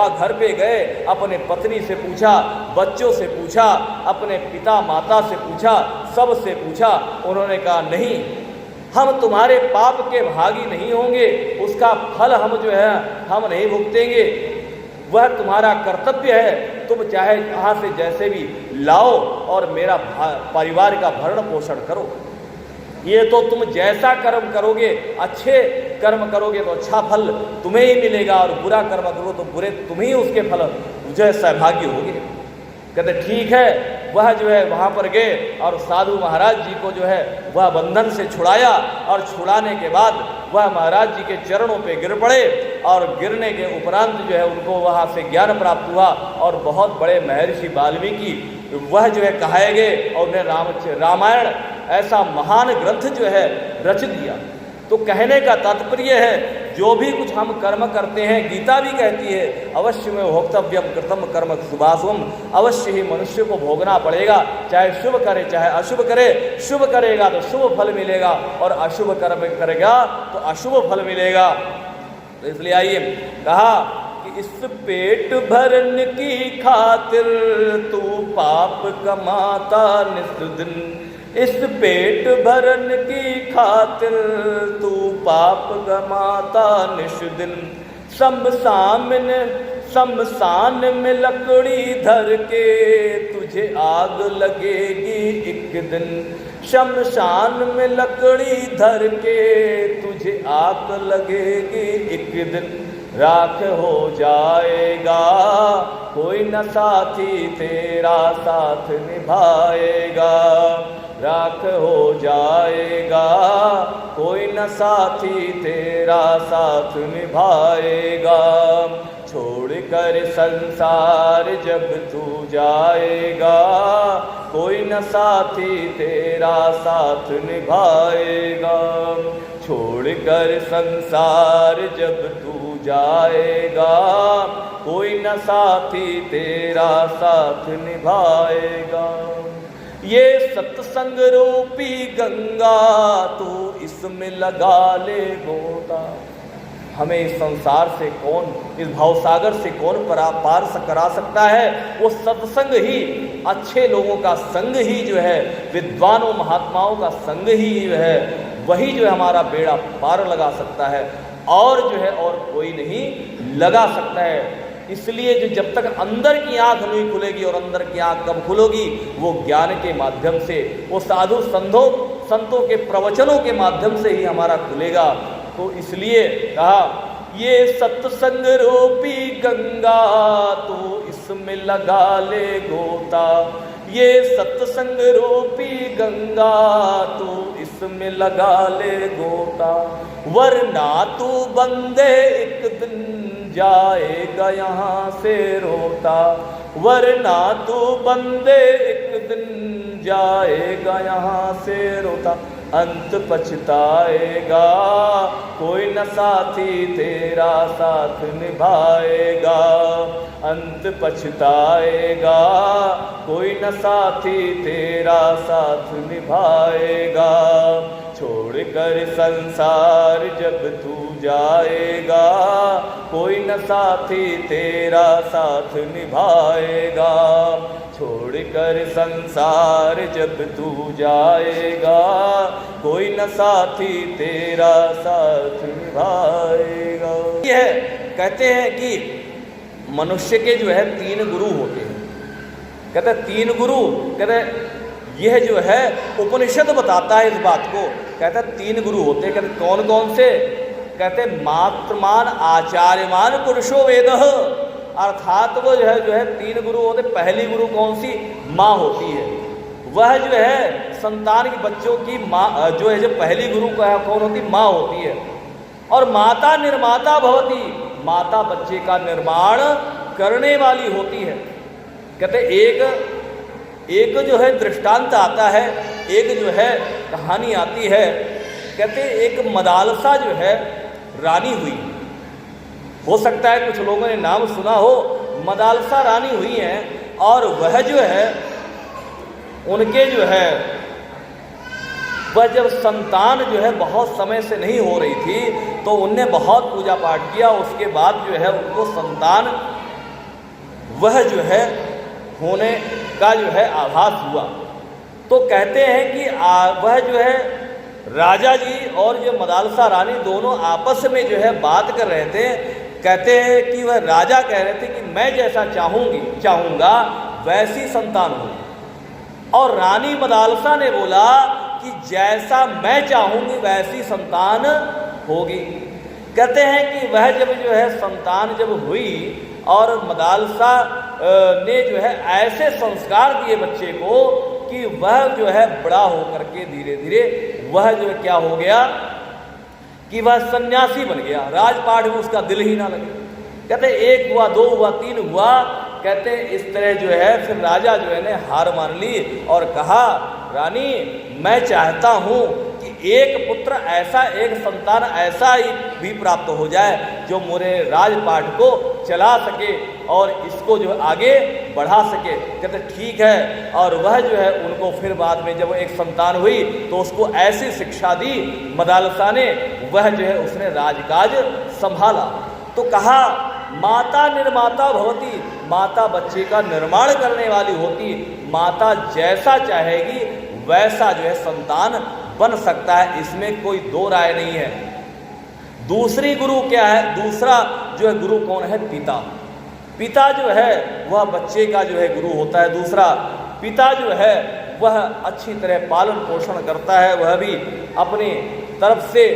वहाँ घर पे गए, अपने पत्नी से पूछा, बच्चों से पूछा, अपने पिता माता से पूछा, सब से पूछा। उन्होंने कहा नहीं, हम तुम्हारे पाप के भागी नहीं होंगे, उसका फल हम जो है हम नहीं भुगतेंगे, वह तुम्हारा कर्तव्य है, तुम चाहे कहाँ से जैसे भी लाओ और मेरा परिवार का भरण पोषण करो। ये तो तुम जैसा कर्म करोगे, अच्छे कर्म करोगे तो अच्छा फल तुम्हें ही मिलेगा, और बुरा कर्म करो तो बुरे तुम ही उसके फल जो है सहभागी होगे। कहते ठीक है। वह जो है वहाँ पर गए और साधु महाराज जी को जो है वह बंधन से छुड़ाया, और छुड़ाने के बाद वह महाराज जी के चरणों पे गिर पड़े, और गिरने के उपरांत जो है उनको वहाँ से ज्ञान प्राप्त हुआ, और बहुत बड़े महर्षि वाल्मीकि वह जो है कहाए गए, और उन्हें रामायण ऐसा महान ग्रंथ जो है रच दिया। तो कहने का तात्पर्य है, जो भी कुछ हम कर्म करते हैं, गीता भी कहती है अवश्य में भोक्तव्यम कृतम कर्म शुभाशुभम, अवश्य ही मनुष्य को भोगना पड़ेगा, चाहे शुभ करे चाहे अशुभ करे। शुभ करेगा तो शुभ फल मिलेगा, और अशुभ कर्म करेगा तो अशुभ फल मिलेगा। तो इसलिए आइए कहा कि इस पेट भरन की खातिर तू पाप कमाता नित दिन, इस पेट भरन की खातिर तू पाप कमाता निश दिन। शमशान में लकड़ी धर के तुझे आग लगेगी एक दिन, शमशान में लकड़ी धर के तुझे आग लगेगी एक दिन। राख हो जाएगा कोई न साथी तेरा साथ निभाएगा, राख हो जाएगा कोई न साथी तेरा साथ निभाएगा। छोड़ कर संसार जब तू जाएगा कोई न साथी तेरा साथ निभाएगा। छोड़ कर संसार जब तू जाएगा कोई न साथी तेरा साथ निभाएगा। ये सत्संग रूपी गंगा तू इसमें लगा ले गोता, हमें इस संसार से कौन, इस भावसागर से कौन पार करा सकता है? वो सत्संग ही, अच्छे लोगों का संग ही जो है, विद्वानों महात्माओं का संग ही जो है, वही जो है हमारा बेड़ा पार लगा सकता है, और जो है और कोई नहीं लगा सकता है। इसलिए जो जब तक अंदर की आंख नहीं खुलेगी, और अंदर की आंख कब खुलेगी? वो ज्ञान के माध्यम से, वो साधु संतों के प्रवचनों के माध्यम से ही हमारा खुलेगा। तो इसलिए कहा ये सत्संग रूपी गंगा तो इसमें लगा ले गोता, ये सत्संग रूपी गंगा तो इसमें लगा ले गोता। वरना तू बंदे एक दिन जाएगा यहाँ से रोता, वरना तू बंदे एक दिन जाएगा यहाँ से रोता। अंत पछताएगा कोई न साथी तेरा साथ निभाएगा, अंत पछताएगा कोई न साथी तेरा साथ निभाएगा। छोड़ कर संसार जब तू जाएगा कोई न साथी तेरा साथ निभाएगा। छोड़ कर संसार जब तू जाएगा कोई न साथी तेरा साथ निभाएगा। यह कहते हैं कि मनुष्य के जो है 3 गुरु होते हैं। कहते 3 गुरु, कहते यह जो है उपनिषद बताता है इस बात को। कहते 3 गुरु होते हैं। कहते कौन कौन से? कहते मात्रमान आचार्यमान पुरुषो वेदः, अर्थात वो जो है 3 गुरु होते। पहली गुरु कौन सी? माँ होती है। वह जो है संतान के बच्चों की माँ जो है, जो पहली गुरु का कौन होती? माँ होती है। और माता निर्माता भवती, माता बच्चे का निर्माण करने वाली होती है। कहते एक जो है दृष्टांत आता है, एक जो है कहानी आती है। कहते एक मदालसा जो है रानी हुई, हो सकता है कुछ लोगों ने नाम सुना हो, मदालसा रानी हुई है। और वह जो है उनके जो है वह जब संतान जो है बहुत समय से नहीं हो रही थी, तो उनने बहुत पूजा पाठ किया। उसके बाद जो है उनको संतान वह जो है होने का जो है आभास हुआ। तो कहते हैं कि वह जो है राजा जी और जो मदालसा रानी दोनों आपस में जो है बात कर रहे थे। कहते हैं कि वह राजा कह रहे थे कि मैं जैसा चाहूँगा वैसी संतान हो, और रानी मदालसा ने बोला कि जैसा मैं चाहूँगी वैसी संतान होगी। कहते हैं कि वह जब जो है संतान जब हुई और मदालसा ने जो है ऐसे संस्कार दिए बच्चे को कि वह जो है बड़ा होकर के धीरे धीरे वह जो है क्या हो गया कि वह सन्यासी बन गया। राजपाट में उसका दिल ही ना लगे। कहते एक हुआ, दो हुआ, तीन हुआ। कहते इस तरह जो है फिर राजा जो है ने हार मान ली और कहा रानी मैं चाहता हूँ कि एक पुत्र ऐसा, एक संतान ऐसा ही भी प्राप्त हो जाए जो मेरे राजपाट को चला सके और इसको जो आगे बढ़ा सके। कहते ठीक है। और वह जो है उनको फिर बाद में जब एक संतान हुई तो उसको ऐसी शिक्षा दी मदालसा ने, वह जो है उसने राजकाज संभाला। तो कहा माता निर्माता भवती, माता बच्चे का निर्माण करने वाली होती। माता जैसा चाहेगी वैसा जो है संतान बन सकता है, इसमें कोई दो राय नहीं है। दूसरी गुरु क्या है? दूसरा जो है गुरु कौन है? पिता। पिता जो है वह बच्चे का जो है गुरु होता है। दूसरा पिता जो है वह अच्छी तरह पालन पोषण करता है, वह भी अपने तरफ से,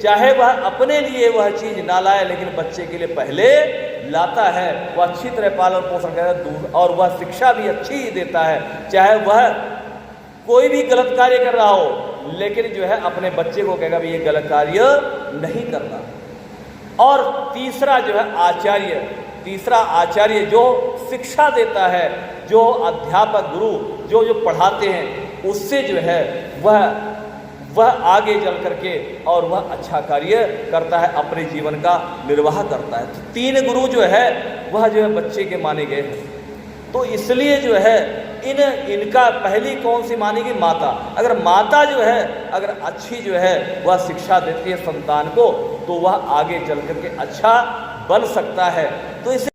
चाहे वह अपने लिए वह चीज़ ना लाए लेकिन बच्चे के लिए पहले लाता है। वह अच्छी तरह पालन पोषण करता है और वह शिक्षा भी अच्छी ही देता है, चाहे वह कोई भी गलत कार्य कर रहा हो लेकिन जो है अपने बच्चे को कहेगा भी ये गलत कार्य नहीं करना। और तीसरा जो है आचार्य, तीसरा आचार्य जो शिक्षा देता है, जो अध्यापक गुरु जो पढ़ाते हैं उससे जो है वह आगे चल करके और वह अच्छा कार्य करता है, अपने जीवन का निर्वाह करता है। तो तीन गुरु जो है वह जो है बच्चे के माने गए हैं। तो इसलिए जो है इनका पहली कौन सी मानेगी? माता। अगर माता जो है अगर अच्छी जो है वह शिक्षा देती है संतान को तो वह आगे चल करके अच्छा बन सकता है। तो इसे